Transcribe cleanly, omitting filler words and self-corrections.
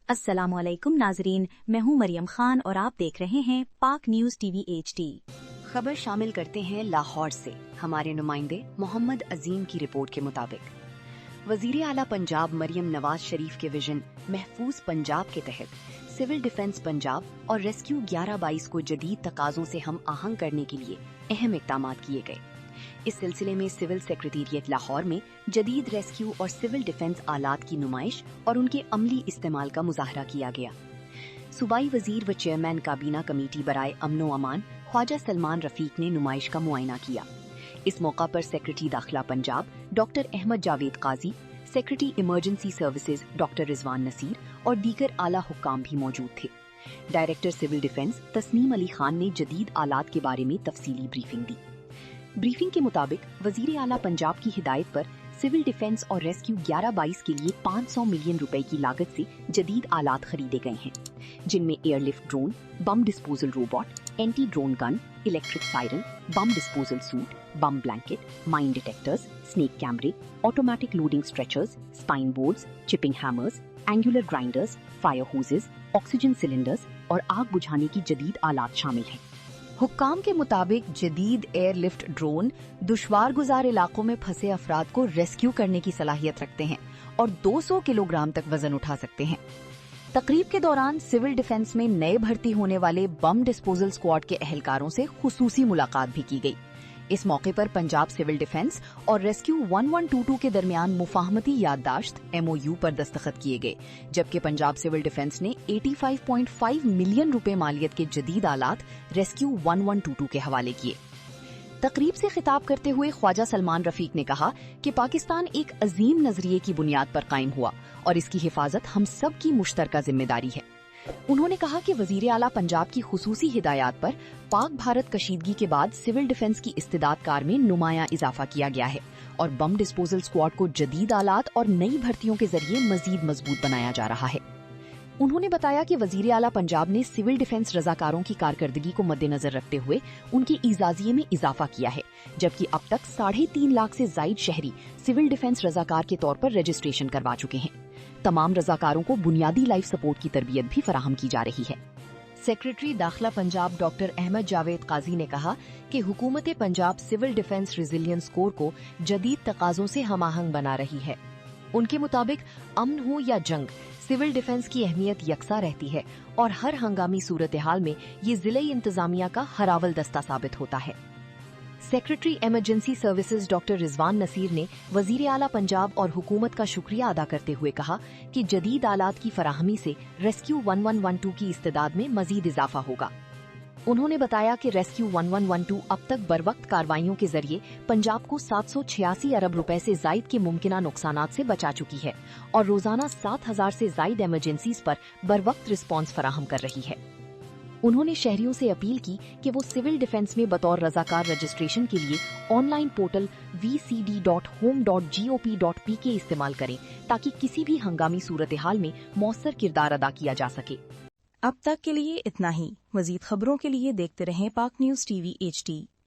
अस्सलाम वालेकुम नाजरीन, मैं हूं मरियम खान और आप देख रहे हैं पाक न्यूज टीवी HD। खबर शामिल करते हैं लाहौर से। हमारे नुमाइंदे मोहम्मद अजीम की रिपोर्ट के मुताबिक वजीर आला पंजाब मरियम नवाज शरीफ के विजन महफूज पंजाब के तहत सिविल डिफेंस पंजाब और रेस्क्यू 11-22 को जदीद तकाजों से हम आहंग करने के लिए अहम इक़दाम किए गए। इस सिलसिले में सिविल सेक्रेटेरिएट लाहौर में जदीद रेस्क्यू और सिविल डिफेंस आलात की नुमाइश और उनके अमली इस्तेमाल का मुजाहरा किया गया। सूबाई वजीर व चेयरमैन काबीना कमेटी बराए अमनो अमान ख्वाजा सलमान रफीक ने नुमाइश का मुआयना किया। इस मौका पर सेक्रेटरी दाखिला Punjab doctor Ahmad Javed Qazi, secretary emergency services doctor Rizwan Naseer और दीगर आला हुक्काम भी मौजूद थे। Director civil defence Tasneem Ali Khan ने जदीद आलात के बारे में तफसीली ब्रीफिंग दी। ब्रीफिंग के मुताबिक वजीर आला पंजाब की हिदायत पर सिविल डिफेंस और रेस्क्यू 11-22 के लिए 500 मिलियन रुपए की लागत से जदीद आलात खरीदे गए हैं, जिनमें airlift drone, bomb disposal robot, anti drone gun, electric siren, bomb disposal suit, bomb blanket, mine detectors, snake कैमरे, automatic loading stretchers, spine boards, chipping hammers, angular grinders, fire hoses, oxygen cylinders और आग बुझाने की जदीद आलात शामिल हैं। हुक्काम के मुताबिक जदीद एयरलिफ्ट ड्रोन दुश्वार गुजार इलाकों में फंसे अफराद को रेस्क्यू करने की सलाहियत रखते हैं और 200 किलोग्राम तक वजन उठा सकते हैं। तकरीब के दौरान सिविल डिफेंस में नए भर्ती होने वाले बम डिस्पोजल स्क्वाड के अहलकारों से खुसूसी मुलाकात भी की गई। इस मौके पर पंजाब सिविल डिफेंस और रेस्क्यू 1122 के दरमियान मुफाहमती याददाश्त MOU पर दस्तखत किए गए, जबकि पंजाब सिविल डिफेंस ने 85.5 मिलियन रुपए मालियत के जदीद आलात रेस्क्यू 1122 के हवाले किए। तकरीब से खिताब करते हुए ख्वाजा सलमान रफीक ने कहा कि पाकिस्तान एक अजीम नजरिए की बुनियाद पर कायम हुआ और इसकी हिफाजत हम सब की मुश्तरका जिम्मेदारी है। उन्होंने कहा कि वजीर आला पंजाब की खुसूसी हिदायत पर पाक भारत कशीदगी के बाद सिविल डिफेंस की इस्तेदाद कार में नुमाया इजाफा किया गया है और बम डिस्पोजल स्क्वाड को जदीद आलात और नई भर्तियों के जरिए मजीद मजबूत बनाया जा रहा है। उन्होंने बताया कि वजीर आला पंजाब ने सिविल डिफेंस रजाकारों की कारकर्दगी को मद्देनजर रखते हुए उनकी इजाजिये में इजाफा किया है, जबकि अब तक 3.5 लाख से जायद शहरी सिविल डिफेंस रजाकार के तौर पर रजिस्ट्रेशन करवा चुके हैं। तमाम रजाकारों को बुनियादी लाइफ सपोर्ट की तरबियत भी फराहम की जा रही है। सेक्रेटरी दाखिला पंजाब डॉक्टर अहमद जावेद काजी ने कहा कि हुकूमत Punjab civil defence resilience corps को जदीद तकाजों से हमाहंग बना रही है। उनके मुताबिक अमन हो या जंग, सिविल डिफेंस की अहमियत यकसा रहती है और हर हंगामी सूरत हाल में ये जिले इंतजामिया का हरावल दस्ता साबित होता है। Secretary emergency services doctor Rizwan Naseer ने वजीर आला पंजाब और हुकूमत का शुक्रिया अदा करते हुए कहा कि जदीद आलात की फराहमी से रेस्क्यू 1112 की इस्तेदाद में मजीद इजाफा होगा। उन्होंने बताया कि रेस्क्यू 1112 अब तक बरवक्त कार्रवाइयों के जरिए पंजाब को 786 अरब रुपए से जायद के मुमकिना नुकसानात से बचा चुकी है और रोजाना 7000 से जायद इमरजेंसीज पर बरवक्त रिस्पांस फराहम कर रही है। उन्होंने शहरियों से अपील की कि वो सिविल डिफेंस में बतौर रजाकार रजिस्ट्रेशन के लिए ऑनलाइन पोर्टल vcd.home.gop.pk इस्तेमाल करें ताकि किसी भी हंगामी सूरत हाल में मौसर किरदार अदा किया जा सके। अब तक के लिए इतना ही। मजीद खबरों के लिए देखते रहें पाक न्यूज टीवी HD।